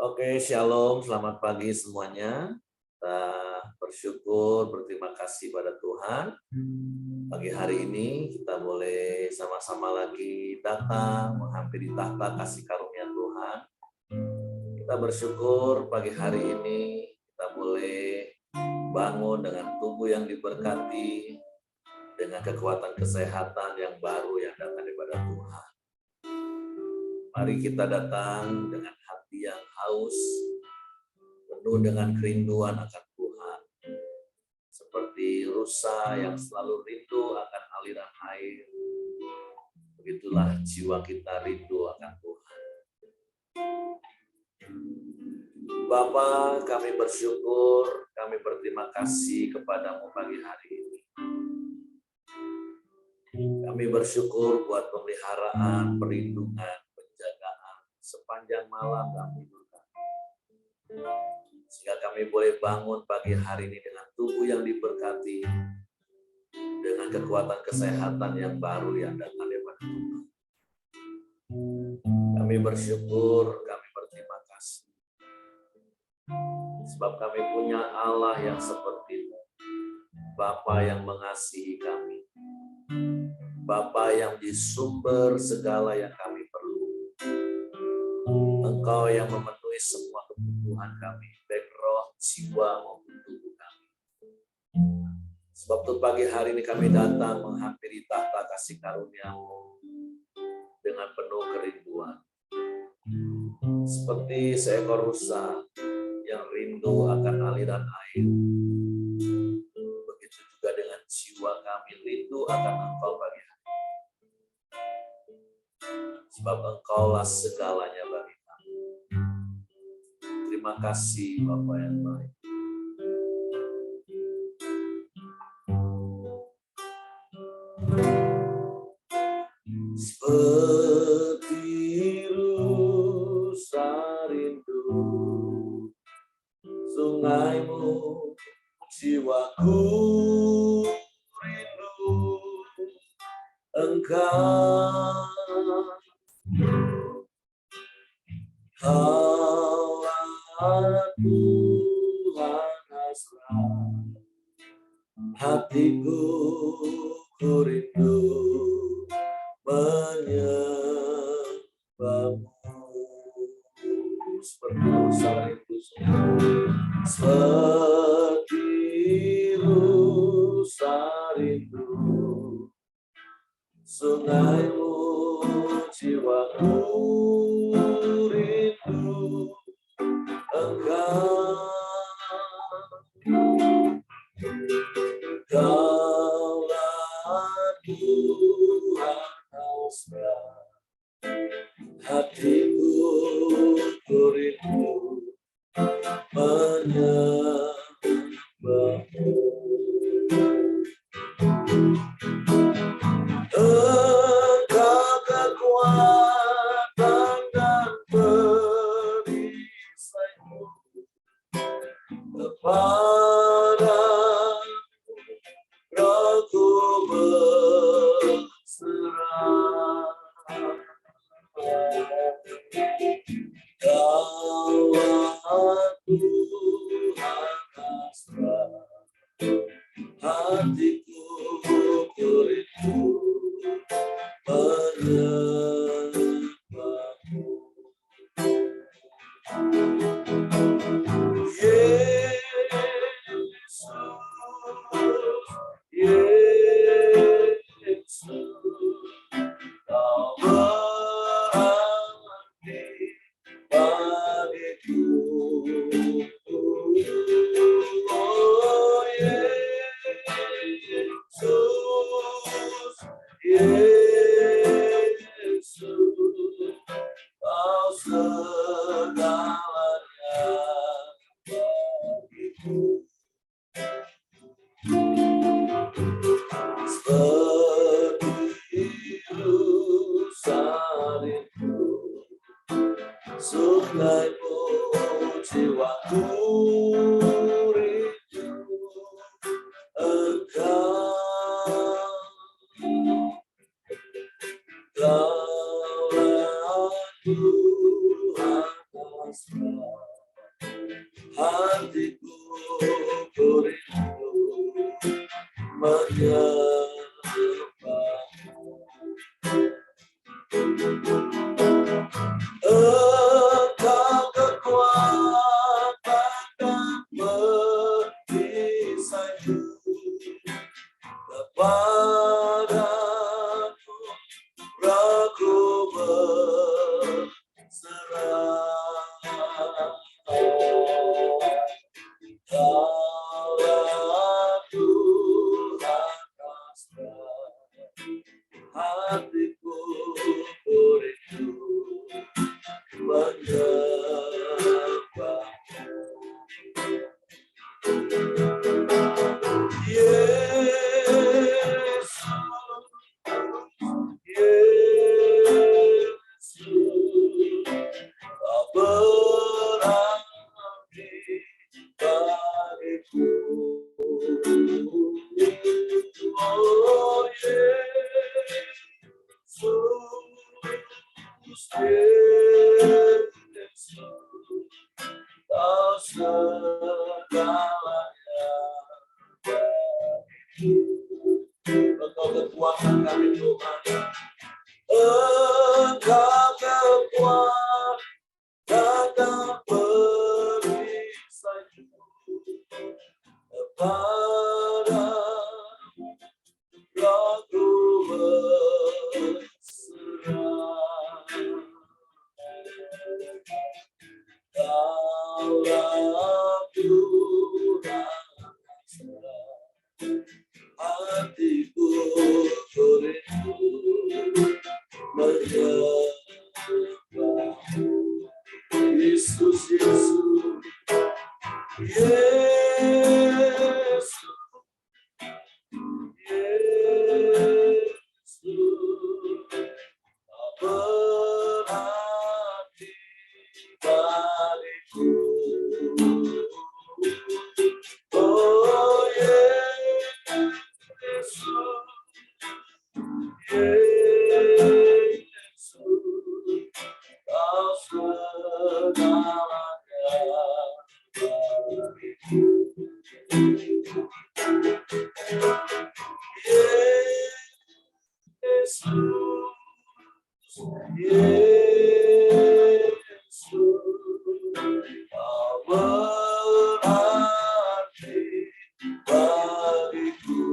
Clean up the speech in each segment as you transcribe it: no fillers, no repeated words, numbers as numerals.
Oke, shalom, selamat pagi semuanya. Kita bersyukur, berterima kasih pada Tuhan. Pagi hari ini kita boleh sama-sama lagi datang menghampiri tahta kasih karunia Tuhan. Kita bersyukur pagi hari ini kita boleh bangun dengan tubuh yang diberkati, dengan kekuatan kesehatan yang baru yang datang daripada Tuhan. Mari kita datang dengan hati yang haus, penuh dengan kerinduan akan Tuhan. Seperti rusa yang selalu rindu akan aliran air, begitulah jiwa kita rindu akan Tuhan. Bapa, kami bersyukur, kami berterima kasih kepadamu pagi hari ini. Kami bersyukur buat pemeliharaan, perlindungan, penjagaan sepanjang malam kami tidur. Sehingga kami boleh bangun pagi hari ini dengan tubuh yang diberkati, dengan kekuatan kesehatan yang baru yang datang daripada Tuhan. Kami bersyukur, kami berterima kasih. Sebab kami punya Allah yang seperti-Mu, Bapa yang mengasihi kami, Bapa yang di sumber segala yang kami perlu. Engkau yang memenuhi semua kebutuhan kami, baik roh, jiwa maupun tubuh kami. Sebab itu pagi hari ini kami datang menghampiri tahta kasih karunia-Mu dengan penuh kerinduan. Seperti seekor rusa yang rindu akan aliran air, begitu juga dengan jiwa kami rindu akan Engkau pagi hari. Sebab Engkaulah segalanya bagi kami. Terima kasih Bapa yang baik. Seperti rusa rindu sungai-Mu, jiwaku rindu Engkau. Kaulah Tuhan hasrat hatiku, ku rindu menyembah-Mu. Seperti rusa rindu sungai, seperti rusa rindu sungai-Mu, jiwaku rindu Engkau. Kaulah Tuhan hasrat hatiku, ku rindu menyembah-Mu. Engkau kekuatan dan perisai-Mu, kepada Rohku berserah. Kaulah Tuhan hasrat hatiku, ku rindu menyembah-Mu. Yesus, Yesus, Kau berarti bagiku. Oh Yesus, Yesus, Kau segalanya bagiku. Seperti rusa rindu sungai-Mu, jiwaku rindu Engkau. Kaulah Tuhan hasrat Aku berserah. Hatiku beriku menyembah Yesus, Yesus, kau berarti bagiku. Oh Yesus, Yesus, kau segalanya bagiku. Engkau kekuatan kami Tuhan. Engkau kekuatan dan perisai kepada Aku berserah. Kaulah Tuhan serah. Hatiku beriku menyembah Yesus, Yesus, Yesus, Yesus, berarti bagiku. Oh Yesus, Yesus, kau segalanya bagiku. Yesus, Yesus, kau berarti bagiku.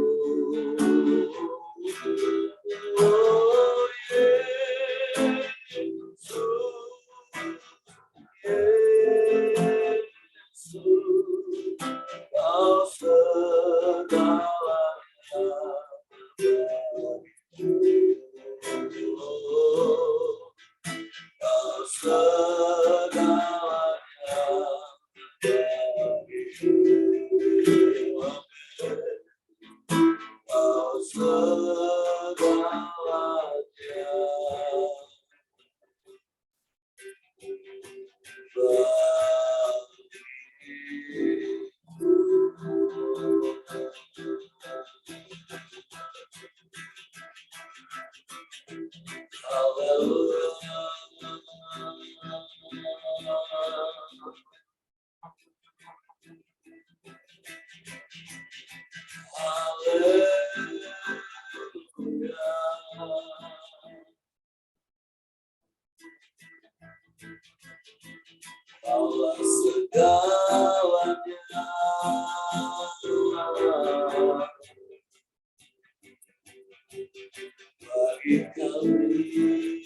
Oh Yesus, Yesus, kau segalanya bagiku. Oh, kau segalanya bagiku. Kau segalanya Kaulah segalanya bagi kami.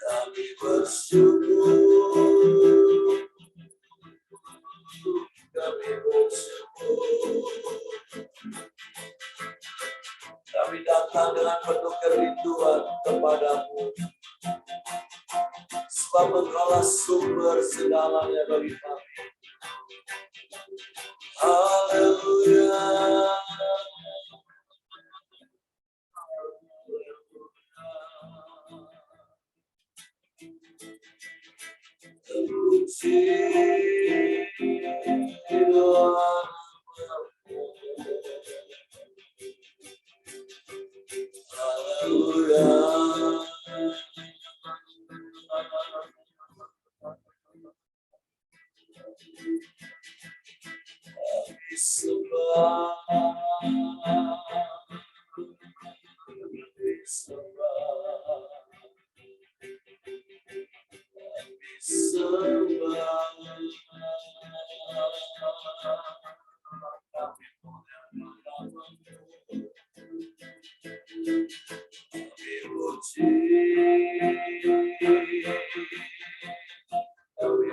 Kami bersyukur, kami bersyukur. Kami datang dengan penuh kerinduan kepadamu, sebab Engkaulah sumber segalanya bagi kami. Haleluya. Terpuji Haleluya. Kami sembah, kami sembah, kami sembah. Kami puji, kami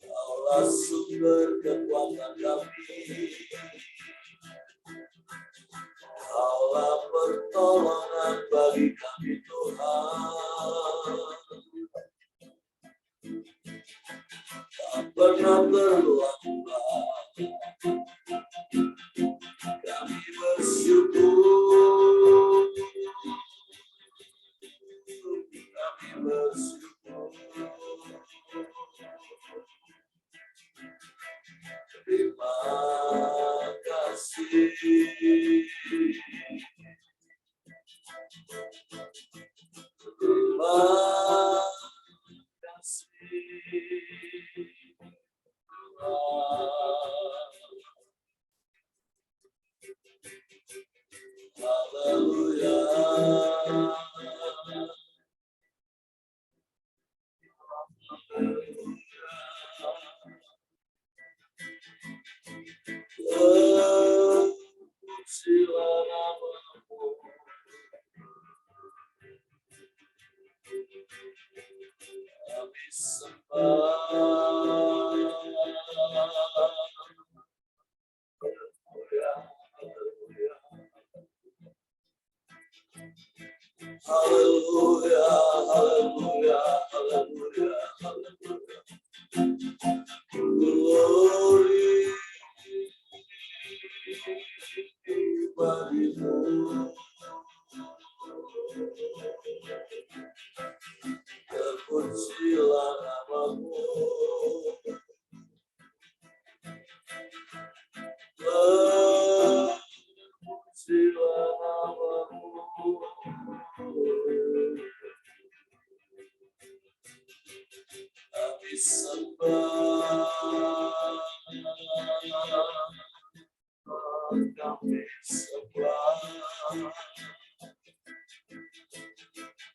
Allah sumber kekuatan kami, Allah pertolongan bagi kami Tuhan. Tak pernah terlambat, kami bersyukur, kami bersyukur. Terima kasih. Terima kasih. Haleluya. Pujilah namamu, kami sembah. Haleluya, haleluya, haleluya, haleluya. Glory bagimu. Terpujilah namamu. Terpujilah namamu. Kami sembah, kami sembah,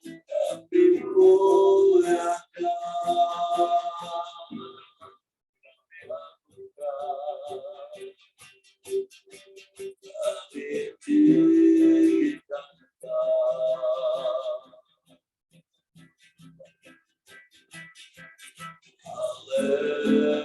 kami muliakan, kami lakukan, kami tinggikan. Haleluya.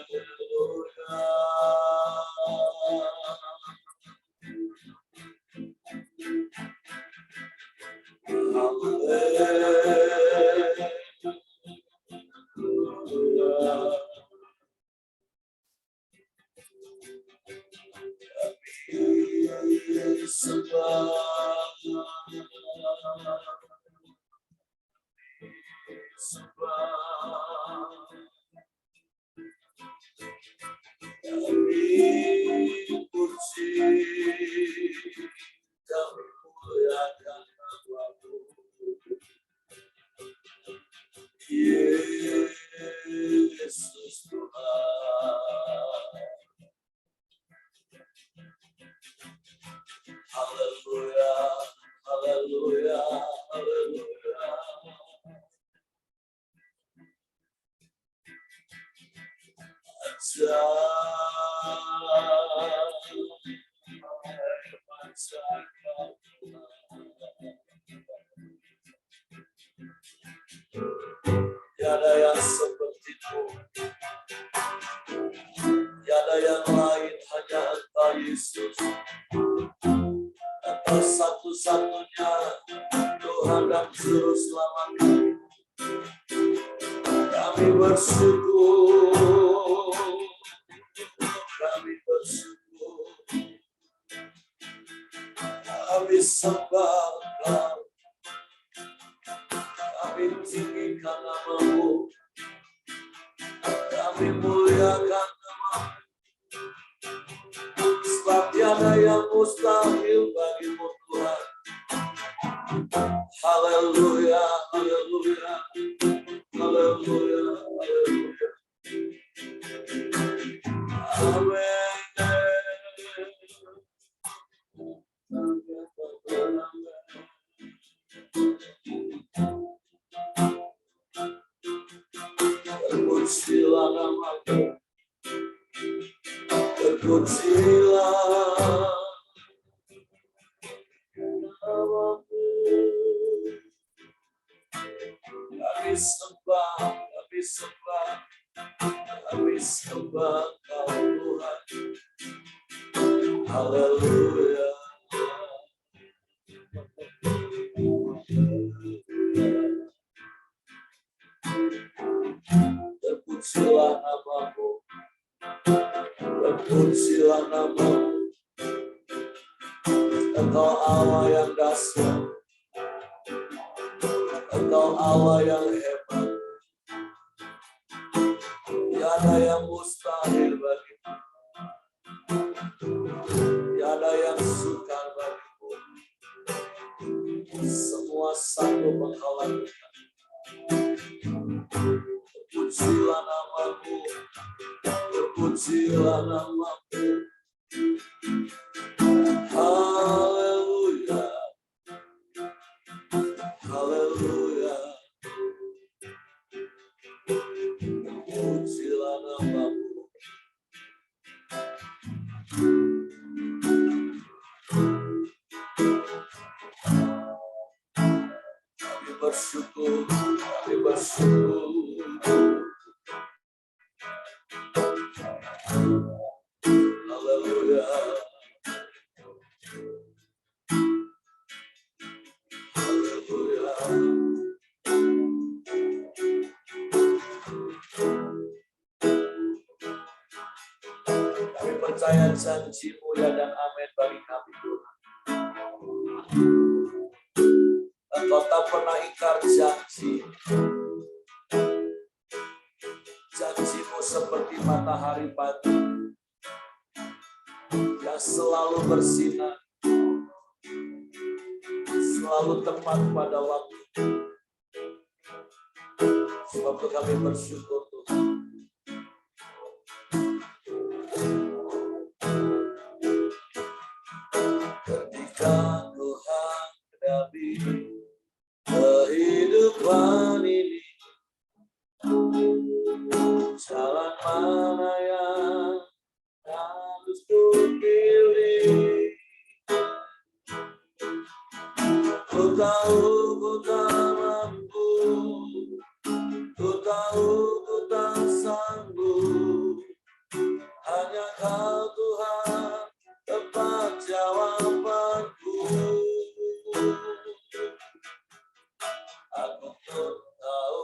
Yesus Tuhan. Haleluya, haleluya, haleluya. Tiada yang seperti-Mu, tiada yang lain, hanya Engkau Yesus. Engkau satu-satunya Tuhan dan Juru Selamat kami. Kami bersyukur, kami bersyukur, kami sembah Engkau, kami tinggikan nama-Mu, kami muliakan nama-Mu, sebab tiada yang mustahil bagi-Mu Tuhan. Haleluya, haleluya. Haleluya, haleluya. Amin. Terpujilah namamu, terpujilah namamu. Kami sembah, kami sembah, kami sembah Kau Tuhan. Haleluya. Terpujilah namamu, terpujilah namamu. Engkau Allah yang dahsyat, Engkau Allah yang hebat. Tiada yang mustahil bagimu, tiada yang sukar bagimu. Semua sanggup Engkau lakukan. Terpujilah namamu, terpujilah namamu. Haleluya, haleluya. Terpujilah namamu. Kami bersyukur, kami bersyukur. Haleluya. Haleluya. Kami percaya janji-Mu ya dan amin bagi kami Tuhan. Engkau tak pernah ingkar janji. Janji-Mu seperti matahari pagi yang selalu bersinar, selalu tepat pada waktu. Sebab itu kami bersyukur Tuhan. Ketika Tuhan hadapi kehidupan ini, jalan mana yang harus kupilih? Ku tahu ku tak mampu, ku tahu ku tak sanggup. Hanya Kau Tuhan tepat jawabanku. Aku pun tahu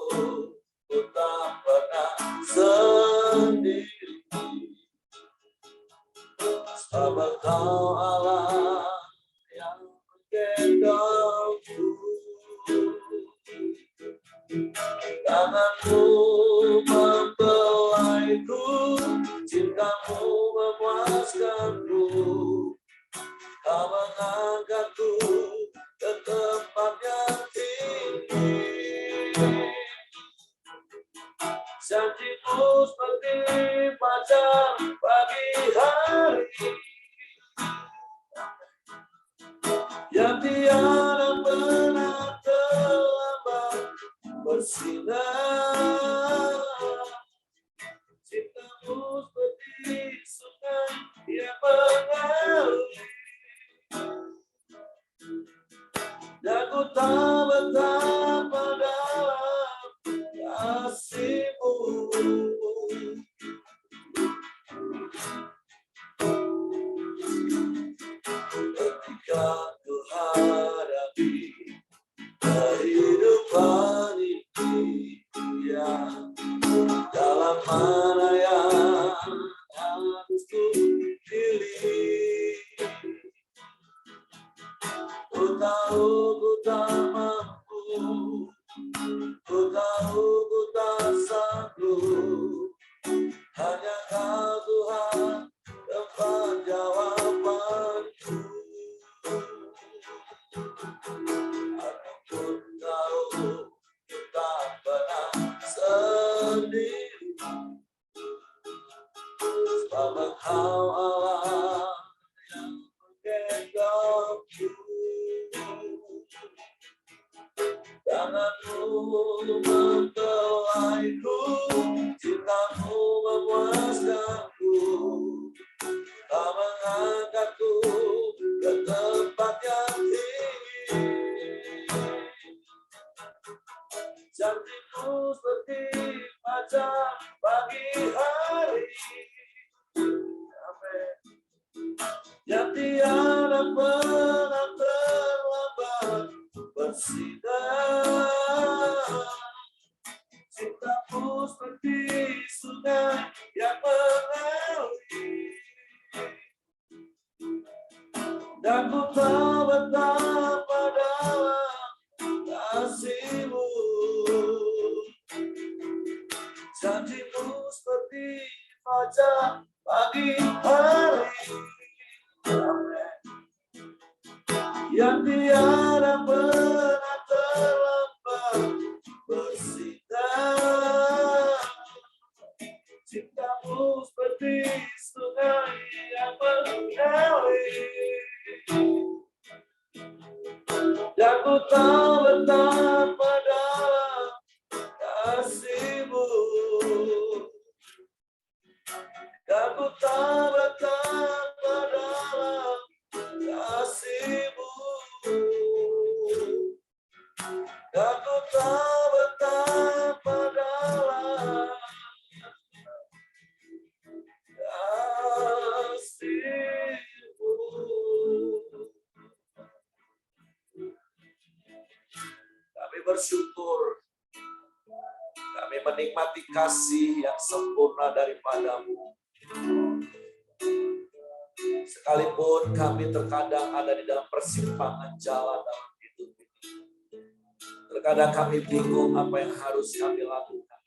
ku tak pernah sendiri. Sebab Engkau Allah yang menggendongku. Tangan-Mu membelaiku, cinta-Mu memuaskanku. Kau mengangkatku ke tempat yang tinggi. Janji-Mu seperti fajar pagi hari yang tiada pernah terlambat bersinar. Cinta-Mu seperti sungai yang mengalir, dan ku tak betapa dalam kasih-Mu. Ketika ku hadapi kehidupan ini, ya, jalan mana yang harus ku pilih? Ku tahu ku tak mampu, ku tahu ku tak sanggup. Hanya Kau Tuhan tempat jawabanku. Aku pun tahu ku tak pernah Tanganmu membelaiku, cintamu memuaskanku, kau mengangkatku ke tempat yang tinggi. Janjimu seperti fajar pagi hari, yang tiada pernah terlambat bersinar. Cintamu seperti sungai yang mengalir, dan ku tahu betapa dalam kasih-Mu. Janji-Mu seperti fajar pagi hari, yang tiada pernah terlambat bersinar. Cintamu seperti sungai yang mengalir, dan ku tahu betapa dalam kasih-Mu, dan ku tahu betapa dalam kasih-Mu, dan ku tahu betapa dalam kasih-Mu. Kami bersyukur, kami menikmati kasih yang sempurna daripada-Mu. Sekalipun kami terkadang ada di dalam persimpangan jalan dalam hidup ini, terkadang kami bingung apa yang harus kami lakukan.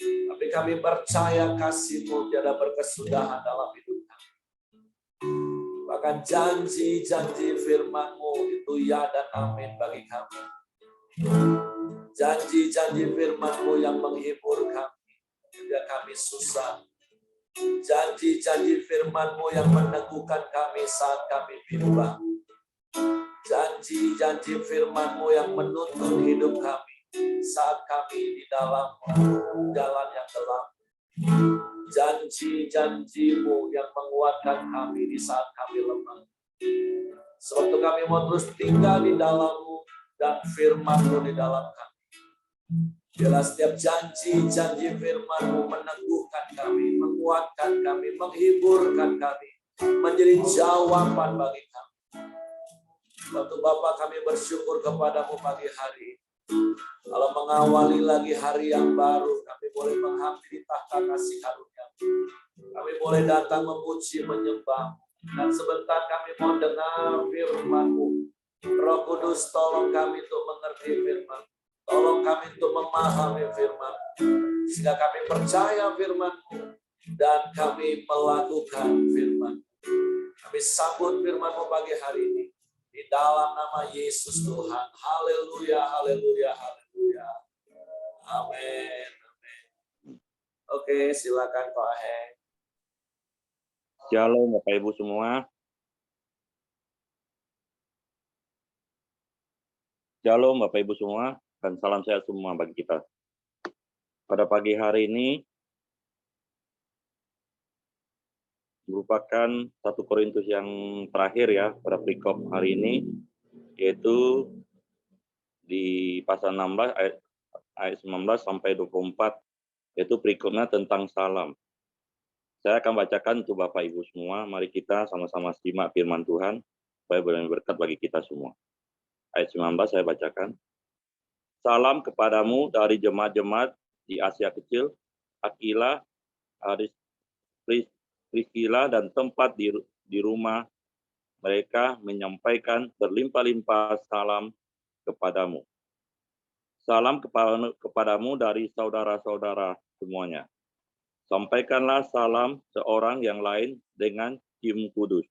Tapi kami percaya kasih-Mu tiada berkesudahan dalam hidup kami. Bahkan janji-janji firman-Mu itu ya dan amin bagi kami. Janji-janji firman-Mu yang menghibur kami ketika kami susah. Janji-janji firman-Mu yang meneguhkan kami saat kami bimbang. Janji-janji firman-Mu yang menuntun hidup kami saat kami di dalam jalan yang gelap. Janji-janji-Mu yang menguatkan kami di saat kami lemah. Sewaktu kami mau terus tinggal di dalam-Mu dan firman-Mu di dalam kami. Biarlah setiap janji-janji firman-Mu meneguhkan kami, menguatkan kami, menghiburkan kami, menjadi jawaban bagi kami. Waktu Bapa kami bersyukur kepada-Mu pagi hari. Kalau mengawali lagi hari yang baru, kami boleh menghampiri tahta kasih karunia. Kami boleh datang memuji, menyembah. Dan sebentar kami mau dengar firman-Mu. Roh Kudus tolong kami untuk mengerti firman. Tolong kami untuk memahami firman, sehingga kami percaya firman-Mu dan kami melakukan firman. Kami sambut firman-Mu pagi hari ini di dalam nama Yesus Tuhan. Haleluya, haleluya, haleluya. Amin. Amin. Oke, silakan Pak Heng. Shalom Bapak Ibu semua. Shalom Bapak Ibu semua. Dan salam sehat semua bagi kita. Pada pagi hari ini merupakan 1 Korintus yang terakhir ya pada perikop hari ini, yaitu di pasal 16 ayat 19 sampai 24, yaitu perikopnya tentang salam. Saya akan bacakan untuk Bapak Ibu semua. Mari kita sama-sama simak firman Tuhan supaya berkat bagi kita semua. Ayat 19 saya bacakan. Salam kepadamu dari jemaat-jemaat di Asia Kecil, Aquila, Priscilla, dan tempat di rumah mereka menyampaikan berlimpah-limpah salam kepadamu. Salam kepadamu dari saudara-saudara semuanya. Sampaikanlah salam seorang yang lain dengan cium kudus.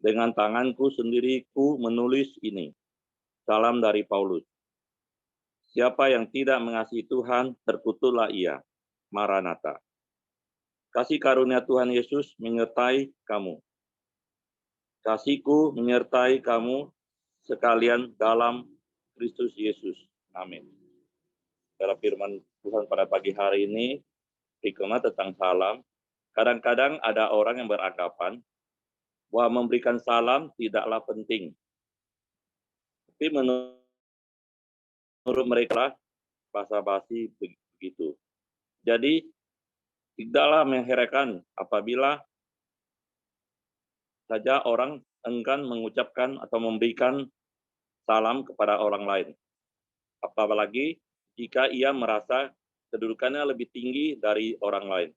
Dengan tanganku sendiri ku menulis ini. Salam dari Paulus. Siapa yang tidak mengasihi Tuhan, terkutuklah ia. Maranatha. Kasih karunia Tuhan Yesus menyertai kamu. Kasihku menyertai kamu sekalian dalam Kristus Yesus. Amin. Dalam firman Tuhan pada pagi hari ini, hikmah tentang salam. Kadang-kadang ada orang yang beranggapan bahwa memberikan salam tidaklah penting. Tapi menurut mereka, basa-basi begitu. Jadi, tidaklah mengherankan apabila saja orang enggan mengucapkan atau memberikan salam kepada orang lain. Apalagi jika ia merasa kedudukannya lebih tinggi dari orang lain.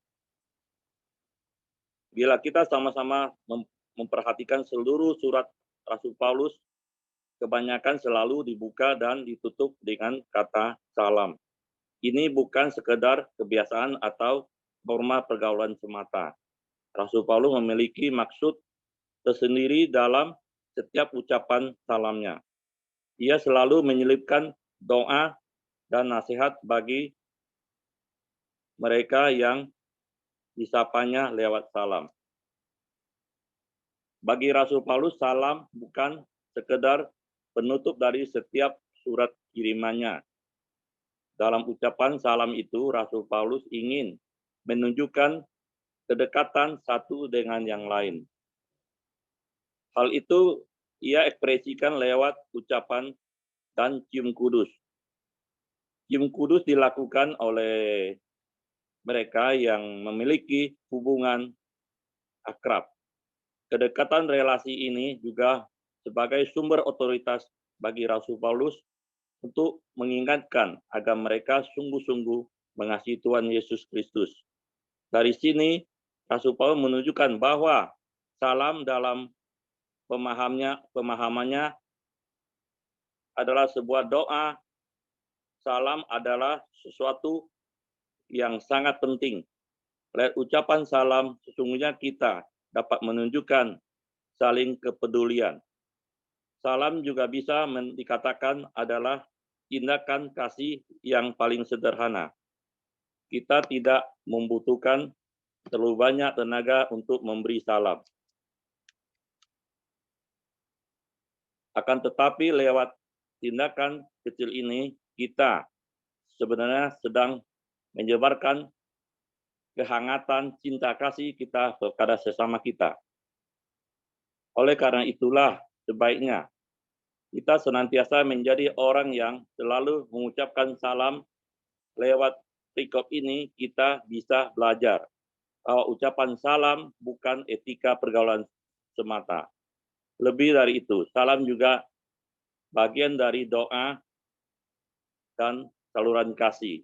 Bila kita sama-sama memperhatikan seluruh surat Rasul Paulus, kebanyakan selalu dibuka dan ditutup dengan kata salam. Ini bukan sekedar kebiasaan atau norma pergaulan semata. Rasul Paulus memiliki maksud tersendiri dalam setiap ucapan salamnya. Ia selalu menyelipkan doa dan nasihat bagi mereka yang disapanya lewat salam. Bagi Rasul Paulus, salam bukan sekedar penutup dari setiap surat kirimannya. Dalam ucapan salam itu, Rasul Paulus ingin menunjukkan kedekatan satu dengan yang lain. Hal itu ia ekspresikan lewat ucapan dan cium kudus. Cium kudus dilakukan oleh mereka yang memiliki hubungan akrab. Kedekatan relasi ini juga sebagai sumber otoritas bagi Rasul Paulus untuk mengingatkan agar mereka sungguh-sungguh mengasihi Tuhan Yesus Kristus. Dari sini, Rasul Paulus menunjukkan bahwa salam dalam pemahamannya adalah sebuah doa. Salam adalah sesuatu yang sangat penting. Lewat ucapan salam, sesungguhnya kita dapat menunjukkan saling kepedulian. Salam juga bisa dikatakan adalah tindakan kasih yang paling sederhana. Kita tidak membutuhkan terlalu banyak tenaga untuk memberi salam. Akan tetapi lewat tindakan kecil ini, kita sebenarnya sedang menyebarkan kehangatan cinta kasih kita kepada sesama kita. Oleh karena itulah sebaiknya kita senantiasa menjadi orang yang selalu mengucapkan salam. Lewat perikop ini kita bisa belajar bahwa ucapan salam bukan etika pergaulan semata. Lebih dari itu, salam juga bagian dari doa dan saluran kasih.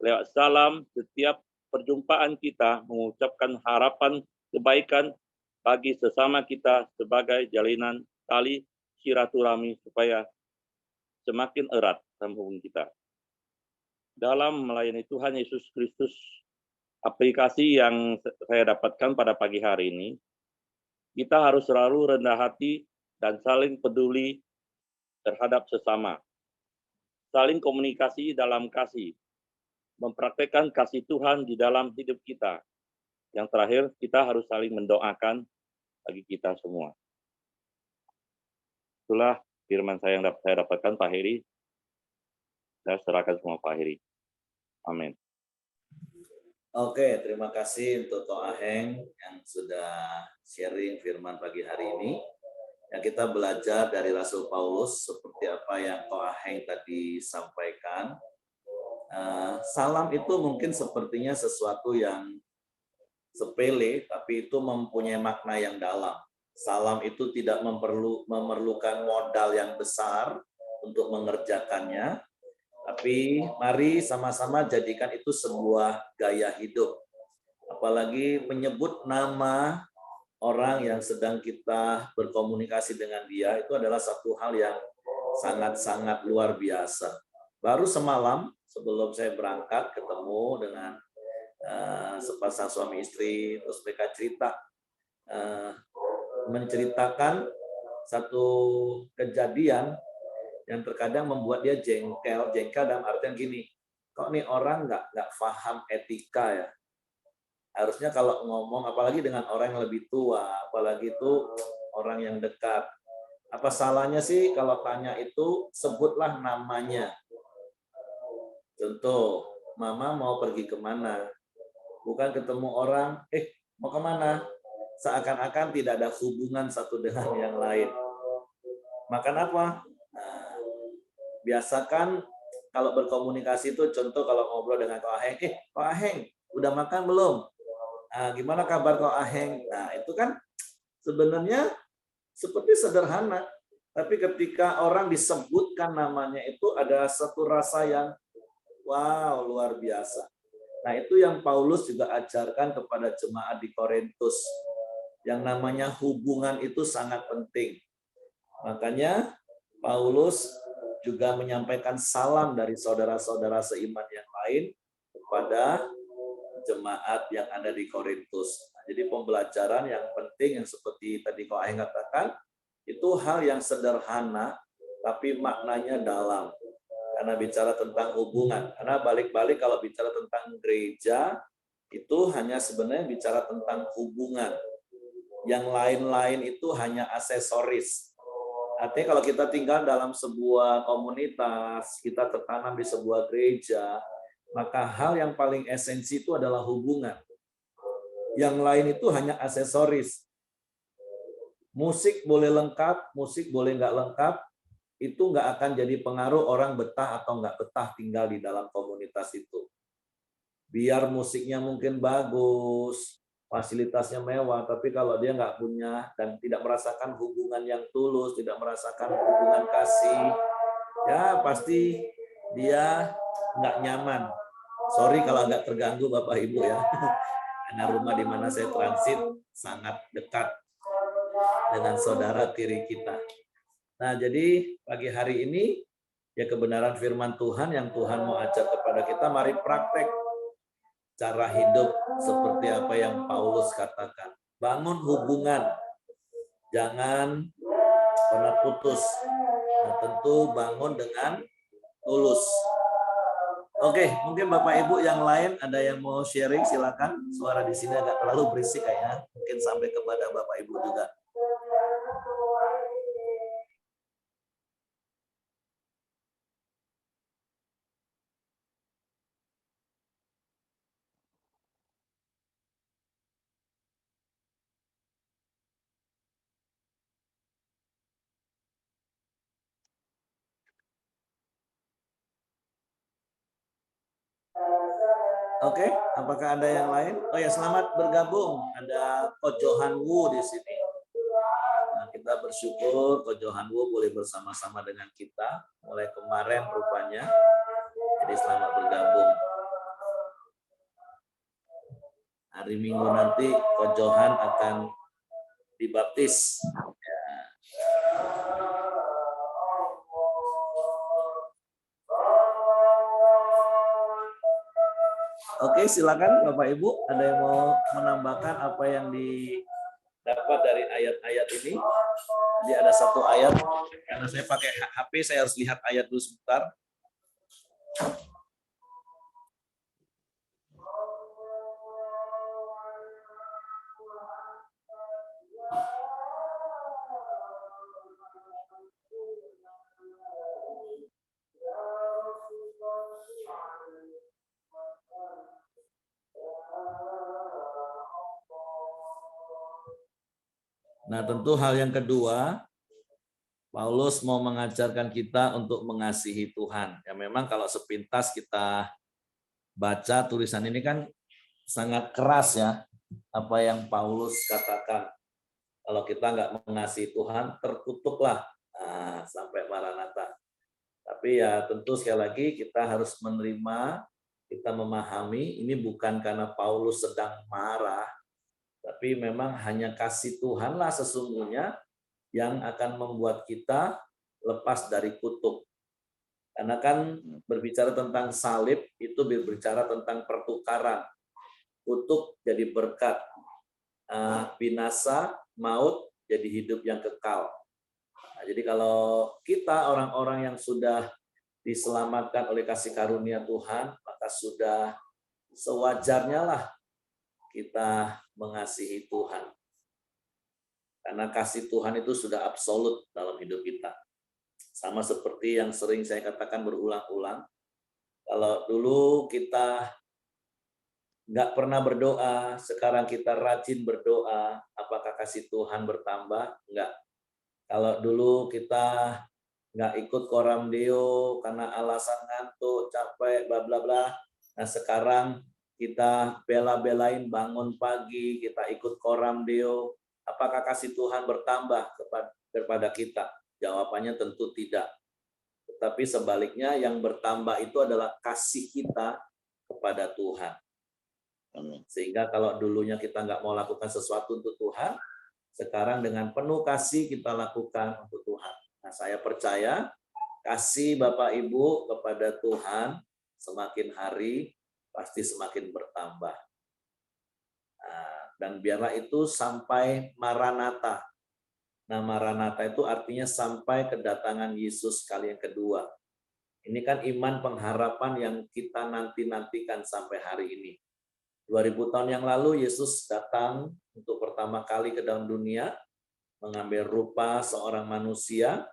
Lewat salam, setiap perjumpaan kita mengucapkan harapan kebaikan bagi sesama kita sebagai jalinan tali silaturahmi supaya semakin erat dalam hubungan kita. Dalam melayani Tuhan Yesus Kristus, aplikasi yang saya dapatkan pada pagi hari ini, kita harus selalu rendah hati dan saling peduli terhadap sesama. Saling komunikasi dalam kasih, mempraktekkan kasih Tuhan di dalam hidup kita. Yang terakhir, kita harus saling mendoakan bagi kita semua. Itulah firman saya yang saya dapatkan, Pak Heri. Saya serahkan semua Pak Heri. Amin. Oke, terima kasih untuk Toa Heng yang sudah sharing firman pagi hari ini. Yang kita belajar dari Rasul Paulus seperti apa yang Toa Heng tadi sampaikan. Salam itu mungkin sepertinya sesuatu yang sepele, tapi itu mempunyai makna yang dalam. Salam itu tidak memerlukan modal yang besar untuk mengerjakannya, tapi mari sama-sama jadikan itu sebuah gaya hidup. Apalagi menyebut nama orang yang sedang kita berkomunikasi dengan dia, itu adalah satu hal yang sangat-sangat luar biasa. Baru semalam sebelum saya berangkat ketemu dengan sepasang suami istri, terus mereka menceritakan satu kejadian yang terkadang membuat dia jengkel dalam artian gini, kok nih orang nggak paham etika ya. Harusnya kalau ngomong, apalagi dengan orang yang lebih tua, apalagi itu orang yang dekat, Apa salahnya sih kalau tanya itu, sebutlah namanya. Contoh, Mama mau pergi kemana? Bukan ketemu orang, mau kemana? Seakan-akan tidak ada hubungan satu dengan yang lain. Makan apa? Nah, biasakan kalau berkomunikasi itu, contoh kalau ngobrol dengan Ko Aheng, Ko Aheng, udah makan belum? Nah, gimana kabar Ko Aheng? Nah, itu kan sebenarnya seperti sederhana, tapi ketika orang disebutkan namanya itu ada satu rasa yang wow, luar biasa. Nah, itu yang Paulus juga ajarkan kepada jemaat di Korintus. Yang namanya hubungan itu sangat penting. Makanya Paulus juga menyampaikan salam dari saudara-saudara seiman yang lain kepada jemaat yang ada di Korintus. Nah, jadi pembelajaran yang penting yang seperti tadi Ko Aeng katakan, itu hal yang sederhana tapi maknanya dalam. Karena bicara tentang hubungan. Karena balik-balik kalau bicara tentang gereja, itu hanya sebenarnya bicara tentang hubungan. Yang lain-lain itu hanya aksesoris. Artinya kalau kita tinggal dalam sebuah komunitas, kita tertanam di sebuah gereja, maka hal yang paling esensi itu adalah hubungan. Yang lain itu hanya aksesoris. Musik boleh lengkap, musik boleh nggak lengkap, itu nggak akan jadi pengaruh orang betah atau nggak betah tinggal di dalam komunitas itu. Biar musiknya mungkin bagus, fasilitasnya mewah, tapi kalau dia nggak punya dan tidak merasakan hubungan yang tulus, tidak merasakan hubungan kasih, ya pasti dia nggak nyaman. Sorry kalau nggak terganggu Bapak Ibu ya, karena rumah di mana saya transit sangat dekat dengan saudara tiri kita. Nah, jadi pagi hari ini ya kebenaran firman Tuhan yang Tuhan mau ajak kepada kita, mari praktek cara hidup seperti apa yang Paulus katakan. Bangun hubungan, jangan pernah putus. Nah, tentu bangun dengan tulus. Oke, mungkin Bapak Ibu yang lain ada yang mau sharing, silakan. Suara di sini agak terlalu berisik kayaknya. Mungkin sampai kepada Bapak Ibu juga. Oke, apakah ada yang lain? Oh ya, selamat bergabung. Ada Ko Johan Wu di sini. Nah, kita bersyukur Ko Johan Wu boleh bersama-sama dengan kita mulai kemarin rupanya. Jadi selamat bergabung. Hari Minggu nanti Ko Johan akan dibaptis. Ya. Oke, silakan Bapak Ibu, ada yang mau menambahkan apa yang didapat dari ayat-ayat ini? Jadi ada satu ayat, karena saya pakai HP, saya harus lihat ayat dulu sebentar. Nah, tentu hal yang kedua, Paulus mau mengajarkan kita untuk mengasihi Tuhan. Ya memang kalau sepintas kita baca tulisan ini kan sangat keras ya, apa yang Paulus katakan. Kalau kita nggak mengasihi Tuhan, terkutuklah sampai Maranatha. Tapi ya tentu sekali lagi kita harus menerima, kita memahami ini bukan karena Paulus sedang marah, tapi memang hanya kasih Tuhanlah sesungguhnya yang akan membuat kita lepas dari kutuk. Karena kan berbicara tentang salib itu berbicara tentang pertukaran. Kutuk jadi berkat, binasa, maut jadi hidup yang kekal. Nah, jadi kalau kita orang-orang yang sudah diselamatkan oleh kasih karunia Tuhan, maka sudah sewajarnya lah kita mengasihi Tuhan. Karena kasih Tuhan itu sudah absolut dalam hidup kita. Sama seperti yang sering saya katakan berulang-ulang, kalau dulu kita nggak pernah berdoa, sekarang kita rajin berdoa, apakah kasih Tuhan bertambah? Enggak. Kalau dulu kita nggak ikut koram deo karena alasan ngantuk, capek, bla bla bla. Nah sekarang kita bela-belain bangun pagi, kita ikut koram deo. Apakah kasih Tuhan bertambah kepada kita? Jawabannya tentu tidak. Tetapi sebaliknya yang bertambah itu adalah kasih kita kepada Tuhan. Sehingga kalau dulunya kita nggak mau lakukan sesuatu untuk Tuhan, sekarang dengan penuh kasih kita lakukan untuk Tuhan. Nah, saya percaya kasih Bapak Ibu kepada Tuhan semakin hari pasti semakin bertambah. Nah, dan biarlah itu sampai Maranatha. Nah, Maranatha itu artinya sampai kedatangan Yesus kali yang kedua. Ini kan iman pengharapan yang kita nanti-nantikan sampai hari ini. 2000 tahun yang lalu Yesus datang untuk pertama kali ke dalam dunia, mengambil rupa seorang manusia,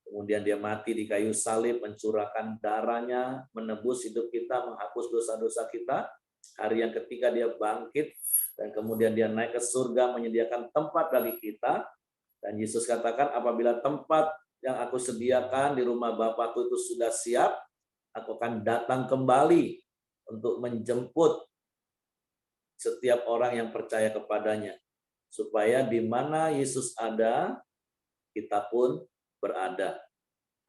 kemudian dia mati di kayu salib, mencurahkan darahnya, menebus hidup kita, menghapus dosa-dosa kita. Hari yang ketiga dia bangkit, dan kemudian dia naik ke surga, menyediakan tempat bagi kita. Dan Yesus katakan, apabila tempat yang aku sediakan di rumah Bapakku itu sudah siap, aku akan datang kembali untuk menjemput setiap orang yang percaya kepadanya. Supaya di mana Yesus ada, kita pun berada.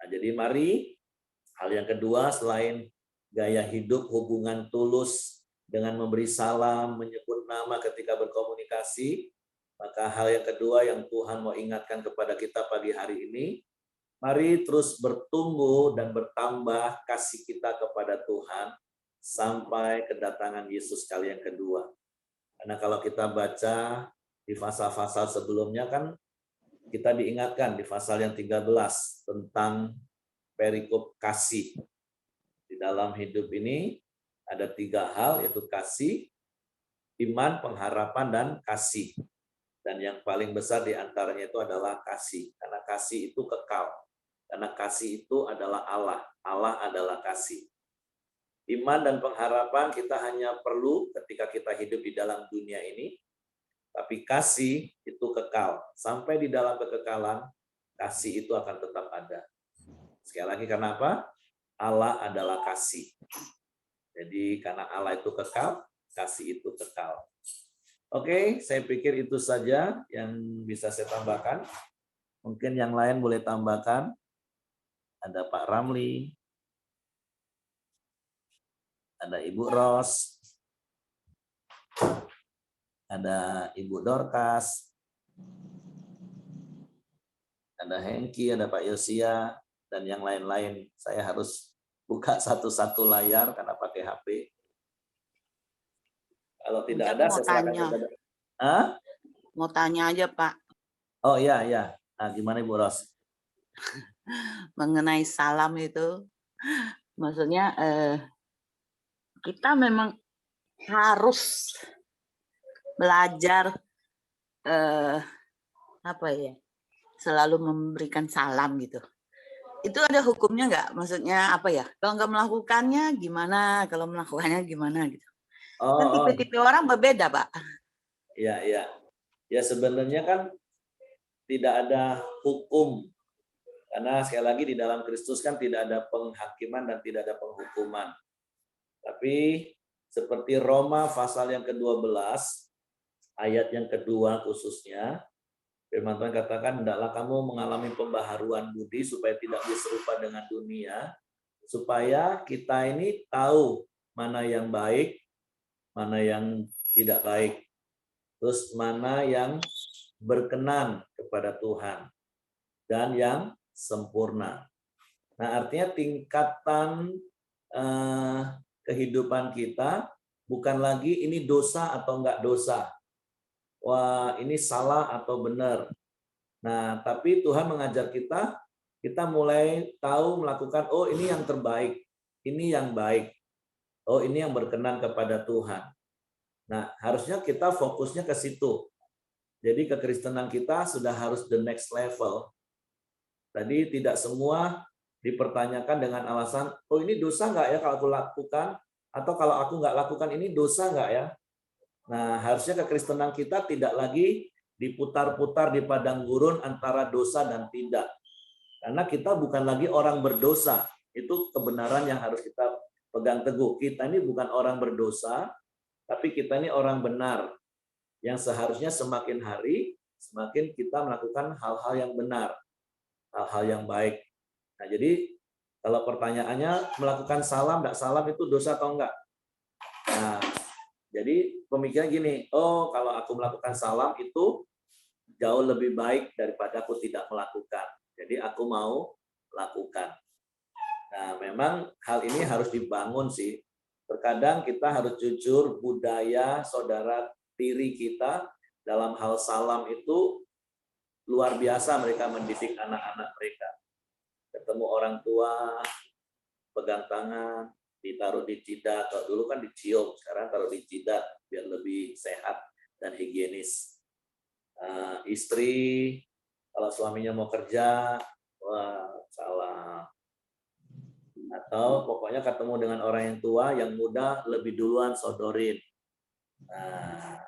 Nah, jadi mari, hal yang kedua selain gaya hidup, hubungan tulus dengan memberi salam, menyebut nama ketika berkomunikasi, maka hal yang kedua yang Tuhan mau ingatkan kepada kita pagi hari ini, mari terus bertumbuh dan bertambah kasih kita kepada Tuhan sampai kedatangan Yesus kali yang kedua. Karena kalau kita baca di pasal-pasal sebelumnya kan kita diingatkan di pasal yang 13 tentang perikop kasih. Di dalam hidup ini ada 3 hal, yaitu kasih, iman, pengharapan, dan kasih. Dan yang paling besar di antaranya itu adalah kasih. Karena kasih itu kekal. Karena kasih itu adalah Allah. Allah adalah kasih. Iman dan pengharapan kita hanya perlu ketika kita hidup di dalam dunia ini, tapi kasih itu kekal. Sampai di dalam kekekalan, kasih itu akan tetap ada. Sekali lagi, karena apa? Allah adalah kasih. Jadi karena Allah itu kekal, kasih itu kekal. Oke, saya pikir itu saja yang bisa saya tambahkan. Mungkin yang lain boleh tambahkan. Ada Pak Ramli, ada Ibu Ros, ada Ibu Dorcas, ada Hengki, ada Pak Yosia, dan yang lain-lain. Saya harus buka satu-satu layar karena pakai HP. Kalau tidak ada, saya silakan kepada. Mau tanya aja, Pak. Oh iya, iya. Nah, gimana Ibu Ros? Mengenai salam itu, maksudnya kita memang harus belajar apa ya, selalu memberikan salam gitu. Itu ada hukumnya nggak? Maksudnya apa ya? Kalau nggak melakukannya gimana? Kalau melakukannya gimana gitu? Kan tipe-tipe orang berbeda, Pak. Iya, iya. Ya sebenarnya kan tidak ada hukum. Karena sekali lagi di dalam Kristus kan tidak ada penghakiman dan tidak ada penghukuman. Tapi seperti Roma pasal yang ke-12, ayat yang kedua khususnya, firman Tuhan katakan, hendaklah kamu mengalami pembaharuan budi supaya tidak diserupa dengan dunia, supaya kita ini tahu mana yang baik, mana yang tidak baik, terus mana yang berkenan kepada Tuhan, dan yang sempurna. Nah, artinya tingkatan kehidupan kita bukan lagi ini dosa atau enggak dosa. Wah, ini salah atau benar. Nah, tapi Tuhan mengajar kita mulai tahu melakukan, oh ini yang terbaik, ini yang baik, oh ini yang berkenan kepada Tuhan. Nah, harusnya kita fokusnya ke situ. Jadi kekristenan kita sudah harus the next level. Tadi tidak semua dipertanyakan dengan alasan, oh ini dosa nggak ya kalau aku lakukan? Atau kalau aku nggak lakukan ini dosa nggak ya? Nah, harusnya kekristenan kita tidak lagi diputar-putar di padang gurun antara dosa dan tidak. Karena kita bukan lagi orang berdosa. Itu kebenaran yang harus kita pegang teguh. Kita ini bukan orang berdosa, tapi kita ini orang benar. Yang seharusnya semakin hari, semakin kita melakukan hal-hal yang benar, hal-hal yang baik. Nah, jadi kalau pertanyaannya melakukan salam, enggak salam itu dosa atau enggak? Nah, jadi pemikiran gini, oh kalau aku melakukan salam itu jauh lebih baik daripada aku tidak melakukan. Jadi aku mau lakukan. Nah, memang hal ini harus dibangun sih. Terkadang kita harus jujur, budaya saudara tiri kita dalam hal salam itu luar biasa mereka mendidik anak-anak mereka. Ketemu orang tua, pegang tangan, ditaruh di jidat. Kalau dulu kan dicium, sekarang taruh di jidat biar lebih sehat dan higienis. Istri, kalau suaminya mau kerja, wah salam. Atau pokoknya ketemu dengan orang yang tua, yang muda, lebih duluan sodorin. Nah,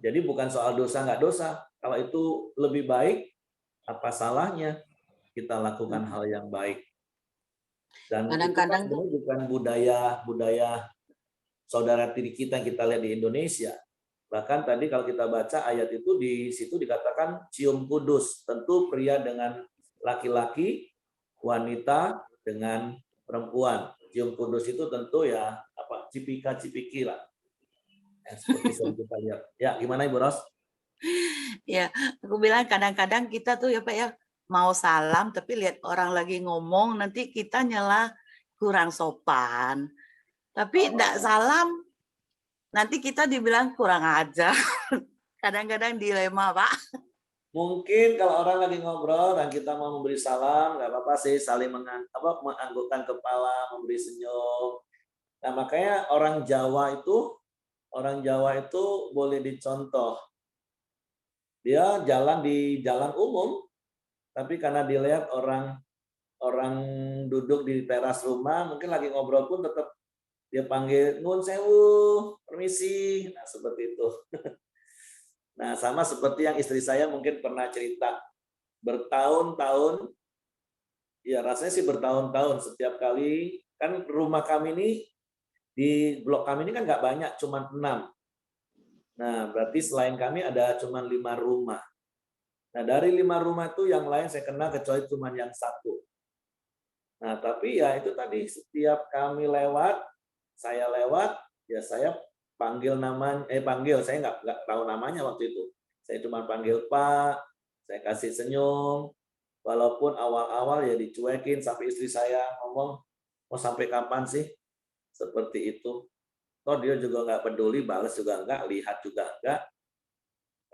jadi bukan soal dosa nggak dosa. Kalau itu lebih baik, apa salahnya kita lakukan hal yang baik? Dan Kadang-kadang itu kan bukan budaya saudara tiri kita yang kita lihat di Indonesia. Bahkan tadi kalau kita baca ayat itu di situ dikatakan cium kudus. Tentu pria dengan laki-laki, wanita dengan perempuan. Cium kudus itu tentu ya apa cipika-cipiki lah. Seperti yang kita lihat. Ya, gimana Ibu Ros? ya, aku bilang kadang-kadang kita tuh ya Pak ya, mau salam tapi lihat orang lagi ngomong nanti kita nyela kurang sopan. Tapi enggak salam nanti kita dibilang kurang ajar. Kadang-kadang dilema, Pak. Mungkin kalau orang lagi ngobrol dan kita mau memberi salam, nggak apa-apa sih saling menganggukkan kepala, memberi senyum. Nah, makanya orang Jawa itu boleh dicontoh. Dia jalan di jalan umum, tapi karena dilihat orang duduk di teras rumah, mungkin lagi ngobrol pun tetap dia panggil nun sewu, permisi. Nah, seperti itu. Nah, sama seperti yang istri saya mungkin pernah cerita. Bertahun-tahun, ya rasanya sih bertahun-tahun, setiap kali, kan rumah kami ini, di blok kami ini kan nggak banyak, cuma 6. Nah, berarti selain kami ada cuma 5 rumah. Nah, dari 5 rumah itu yang lain saya kenal kecuali cuma yang 1. Nah, tapi ya itu tadi, setiap kami lewat, saya lewat, ya saya panggil saya nggak tahu namanya waktu itu. Saya cuma panggil Pak, saya kasih senyum, walaupun awal-awal ya dicuekin sampai istri saya ngomong, mau sampai kapan sih? Seperti itu. Toh dia juga nggak peduli, balas juga nggak, lihat juga nggak.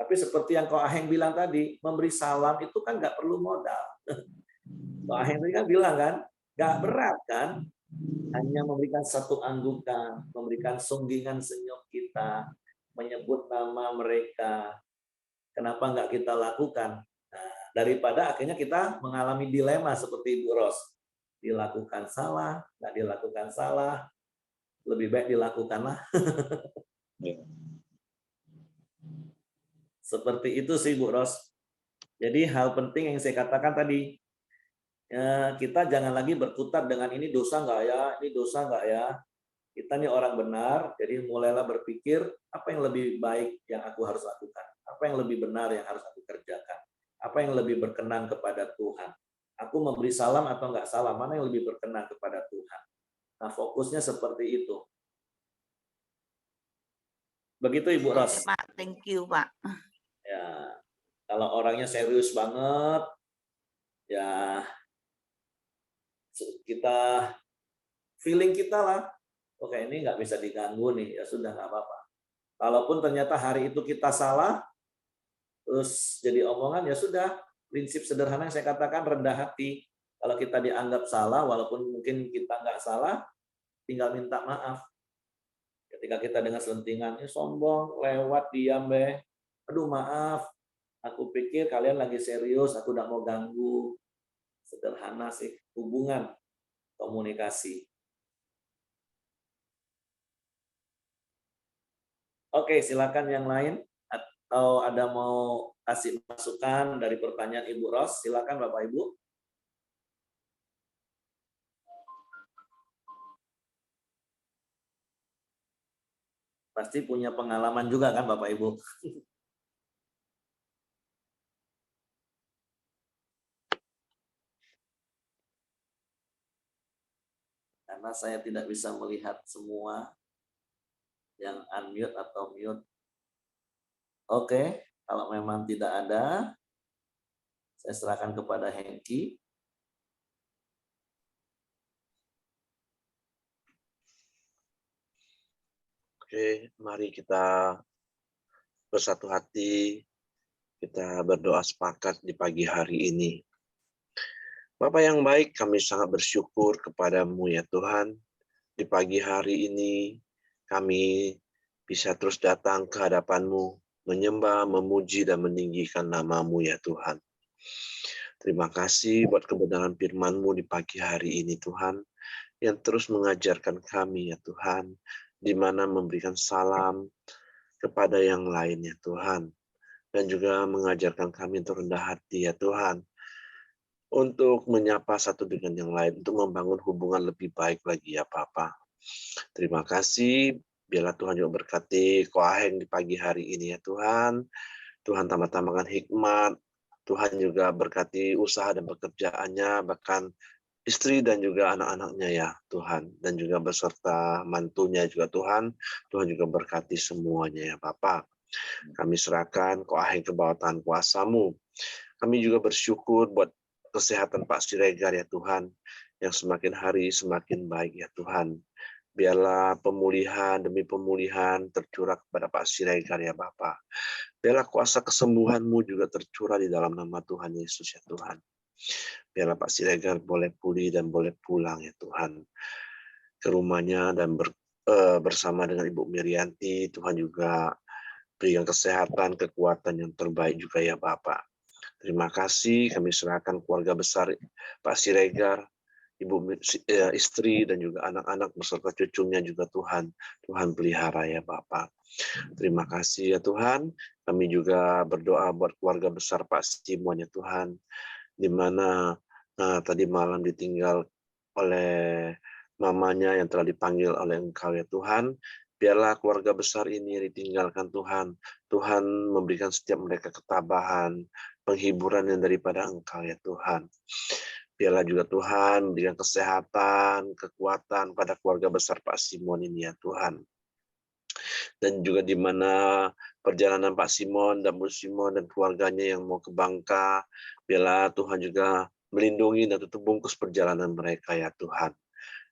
Tapi seperti yang Ko Aheng bilang tadi, memberi salam itu kan nggak perlu modal. Ko Aheng tadi kan bilang kan, nggak berat kan? Hanya memberikan satu anggukan, memberikan sunggingan senyum kita, menyebut nama mereka. Kenapa nggak kita lakukan? Nah, daripada akhirnya kita mengalami dilema seperti Ibu Ros. Dilakukan salah, nggak dilakukan salah, lebih baik dilakukanlah. Seperti itu sih Bu Ros. Jadi hal penting yang saya katakan tadi, kita jangan lagi berkutat dengan ini dosa nggak ya, ini dosa nggak ya. Kita nih orang benar, jadi mulailah berpikir apa yang lebih baik yang aku harus lakukan, apa yang lebih benar yang harus aku kerjakan, apa yang lebih berkenan kepada Tuhan. Aku memberi salam atau nggak salam, mana yang lebih berkenan kepada Tuhan. Nah, fokusnya seperti itu. Begitu Ibu Ros. Oke, Pak, thank you, Pak. Ya, kalau orangnya serius banget, ya kita feeling kita lah, oke ini nggak bisa diganggu nih, ya sudah nggak apa-apa. Kalaupun ternyata hari itu kita salah, terus jadi omongan, ya sudah, prinsip sederhana yang saya katakan rendah hati. Kalau kita dianggap salah, walaupun mungkin kita nggak salah, tinggal minta maaf. Ketika kita dengan selentingan, sombong, lewat, diam, Aduh maaf, aku pikir kalian lagi serius, aku tidak mau ganggu. Sederhana sih, hubungan, komunikasi. Oke, silakan yang lain. Atau ada mau kasih masukan dari pertanyaan Ibu Ros? Silakan Bapak Ibu. Pasti punya pengalaman juga kan Bapak Ibu? Karena saya tidak bisa melihat semua yang unmute atau mute. Oke, kalau memang tidak ada, saya serahkan kepada Hengki. Oke, mari kita bersatu hati, kita berdoa sepakat di pagi hari ini. Bapa yang baik, kami sangat bersyukur kepadamu ya Tuhan. Di pagi hari ini, kami bisa terus datang ke hadapan-Mu, menyembah, memuji, dan meninggikan nama-Mu ya Tuhan. Terima kasih buat kebenaran firman-Mu di pagi hari ini Tuhan, yang terus mengajarkan kami ya Tuhan, di mana memberikan salam kepada yang lain ya Tuhan, dan juga mengajarkan kami untuk rendah hati ya Tuhan, untuk menyapa satu dengan yang lain, untuk membangun hubungan lebih baik lagi ya Bapa. Terima kasih, biarlah Tuhan juga berkati Ko Aheng di pagi hari ini ya Tuhan. Tuhan tambah-tambahkan hikmat, Tuhan juga berkati usaha dan pekerjaannya, bahkan istri dan juga anak-anaknya ya Tuhan, dan juga beserta mantunya juga Tuhan. Tuhan juga berkati semuanya ya Bapak. Kami serahkan Ko Aheng ke bawah tangan kuasa-Mu. Kami juga bersyukur buat kesehatan Pak Siregar ya Tuhan, yang semakin hari semakin baik ya Tuhan. Biarlah pemulihan demi pemulihan tercurah kepada Pak Siregar ya Bapak. Biarlah kuasa kesembuhan-Mu juga tercurah di dalam nama Tuhan Yesus ya Tuhan. Biarlah Pak Siregar boleh pulih dan boleh pulang ya Tuhan ke rumahnya, dan bersama dengan Ibu Mirianti. Tuhan juga berikan kesehatan, kekuatan yang terbaik juga ya Bapak. Terima kasih, kami serahkan keluarga besar Pak Siregar, Ibu istri, dan juga anak-anak beserta cucunya juga Tuhan. Tuhan pelihara ya Bapak. Terima kasih ya Tuhan. Kami juga berdoa buat keluarga besar Pak Simon ya Tuhan, di mana tadi malam ditinggal oleh mamanya yang telah dipanggil oleh Engkau ya Tuhan. Biarlah keluarga besar ini ditinggalkan Tuhan. Tuhan memberikan setiap mereka ketabahan, penghiburan yang daripada Engkau ya Tuhan. Biarlah juga Tuhan memberikan kesehatan, kekuatan pada keluarga besar Pak Simon ini ya Tuhan. Dan juga di mana perjalanan Pak Simon dan Bu Simon dan keluarganya yang mau ke Bangka, biarlah Tuhan juga melindungi dan tutup bungkus perjalanan mereka ya Tuhan.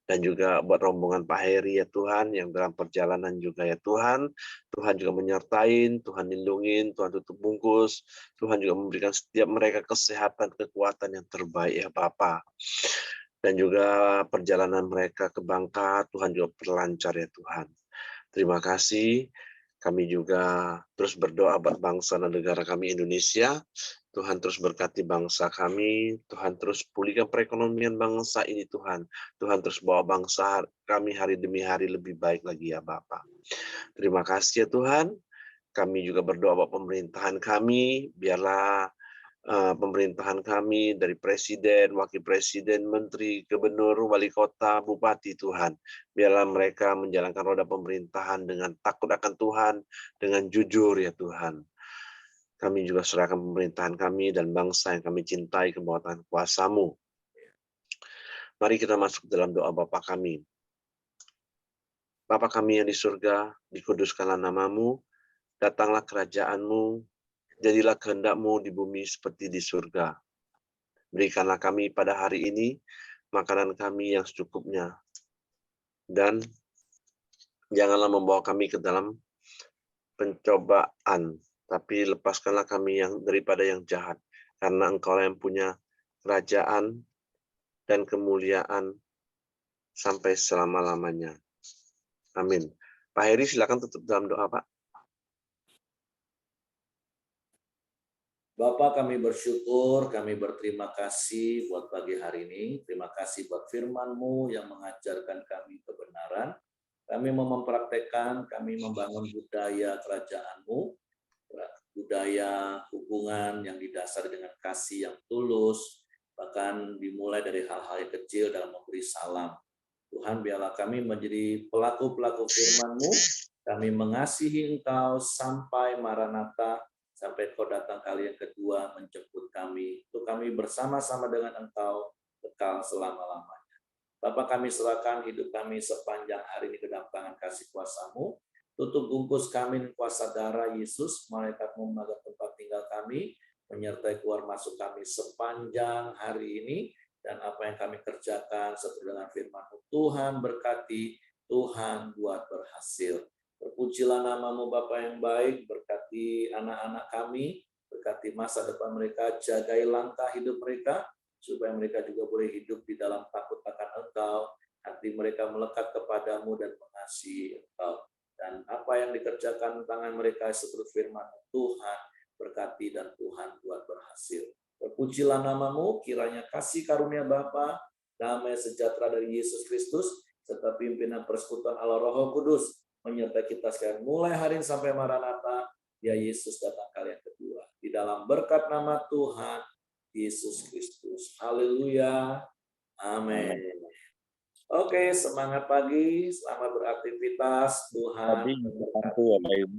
Dan juga buat rombongan Pak Heri ya Tuhan, yang dalam perjalanan juga ya Tuhan. Tuhan juga menyertai, Tuhan lindungin, Tuhan tutup bungkus. Tuhan juga memberikan setiap mereka kesehatan, kekuatan yang terbaik ya Bapa. Dan juga perjalanan mereka ke Bangka, Tuhan juga perlancar ya Tuhan. Terima kasih. Kami juga terus berdoa buat bangsa dan negara kami Indonesia. Tuhan terus berkati bangsa kami. Tuhan terus pulihkan perekonomian bangsa ini Tuhan. Tuhan terus bawa bangsa kami hari demi hari lebih baik lagi ya Bapak. Terima kasih ya Tuhan. Kami juga berdoa buat pemerintahan kami. Biarlah pemerintahan kami dari presiden, wakil presiden, menteri, gubernur, wali kota, bupati Tuhan. Biarlah mereka menjalankan roda pemerintahan dengan takut akan Tuhan, dengan jujur ya Tuhan. Kami juga serahkan pemerintahan kami dan bangsa yang kami cintai ke bawah tangan kuasa-Mu. Mari kita masuk dalam doa Bapa kami. Bapa kami yang di surga, dikuduskanlah nama-Mu, datanglah kerajaan-Mu, jadilah kehendak-Mu di bumi seperti di surga. Berikanlah kami pada hari ini makanan kami yang secukupnya. Dan janganlah membawa kami ke dalam pencobaan, tapi lepaskanlah kami daripada yang jahat. Karena Engkau yang punya kerajaan dan kemuliaan sampai selama-lamanya. Amin. Pak Heri silakan tutup dalam doa, Pak. Bapak, kami bersyukur, kami berterima kasih buat pagi hari ini. Terima kasih buat firman-Mu yang mengajarkan kami kebenaran. Kami mau mempraktekkan, kami membangun budaya kerajaan-Mu, budaya hubungan yang didasari dengan kasih yang tulus, bahkan dimulai dari hal-hal yang kecil dalam memberi salam. Tuhan, biarlah kami menjadi pelaku-pelaku firman-Mu, kami mengasihi Engkau sampai Maranatha, sampai Kau datang kali yang kedua menjemput kami, untuk kami bersama-sama dengan Engkau kekal selama-lamanya. Bapak, kami serahkan hidup kami sepanjang hari ini ke dalam tangan kasih kuasa-Mu. Tutup bungkus kami dengan kuasa darah Yesus, malaikat-Mu menjaga tempat tinggal kami, menyertai keluar masuk kami sepanjang hari ini, dan apa yang kami kerjakan sesuai dengan firman-Mu. Tuhan berkati, Tuhan buat berhasil. Terpujilah nama-Mu Bapa yang baik, berkati anak-anak kami, berkati masa depan mereka, jagai langkah hidup mereka, supaya mereka juga boleh hidup di dalam takut akan Engkau, hati mereka melekat kepadamu dan mengasihi Engkau. Dan apa yang dikerjakan tangan mereka seperti firman Tuhan, berkati dan Tuhan buat berhasil. Terpujilah nama-Mu, kiranya kasih karunia Bapa, damai sejahtera dari Yesus Kristus, serta pimpinan persekutuan Allah Roh Kudus, menyertai kita sekalian mulai hari ini sampai Maranatha, ya Yesus datang kali yang kedua. Di dalam berkat nama Tuhan Yesus Kristus. Haleluya. Amin. Oke, semangat pagi, selamat beraktivitas. Tuhan Tadi membantu ya, Pak Ibu.